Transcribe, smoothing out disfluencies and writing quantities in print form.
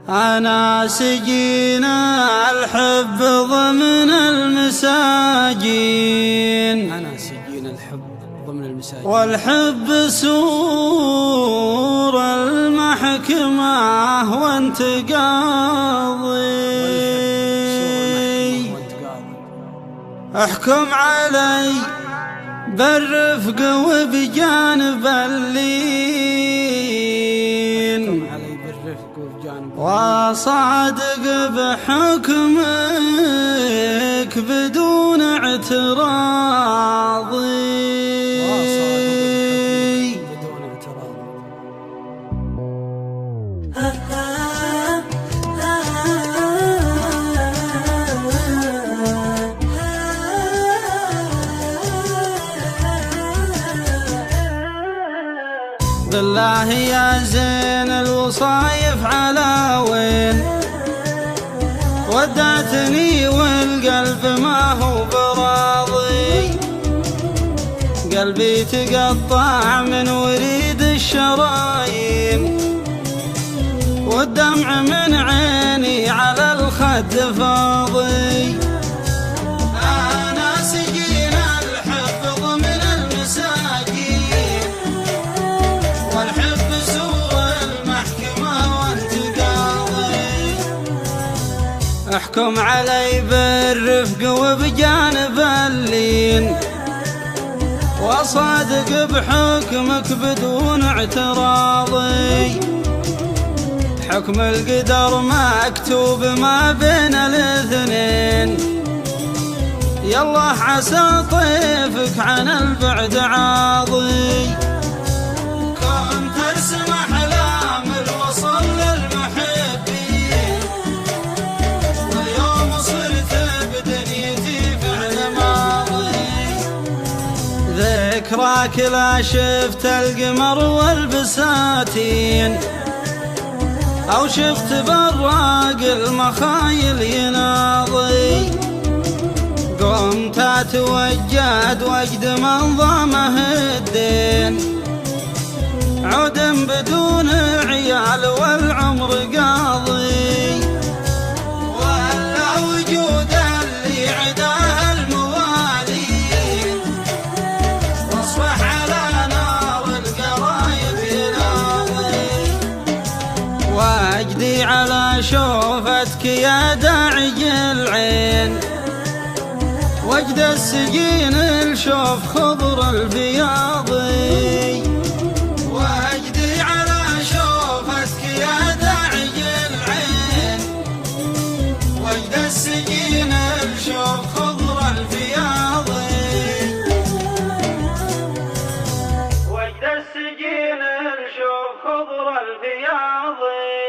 أنا سجين الحب ضمن المساجين، أنا سجين الحب ضمن المساجين، والحب سور المحكمة وانت قاضي. احكم علي بالرفق وبجانب اللين، وصادق بحكمك بدون اعتراض. بالله يا زين الوصايف على وين ودعتني والقلب ما هو براضي، قلبي تقطع من وريد الشرايين، والدمع من عيني على الخد فاضي. أنا سجين الحب ضمن المساجين، والحب سور المحكمة وانت قاضي. احكم علي بالرفق وبجانب اللين، وصادق بحكمك بدون اعتراضي. حكم القدر مكتوب ما بين الاثنين، يالله عسى طيفك عن البعد عاضي. كنت ارسم احلام الوصل للمحبين، واليوم صرت بدنيتي فعل ماضي. ذكراك لا شفت القمر والبساتين، أو شفت براق المخايل يناضي. قمت أتوجد وجد منظمه الدين، عود بدون عيال والعمر قاضي. ولا وجود اللي عداه الموالين، واصبح على نار القرايب يناضي. واجدي على شوفتك يا داعي العين، وجد السجين الشوف خضر البياضي. واجدي على شوفتك يا داعي العين، وجد السجين الشوف خضر البياضي. وجد السجين الشوف خضر البياضي.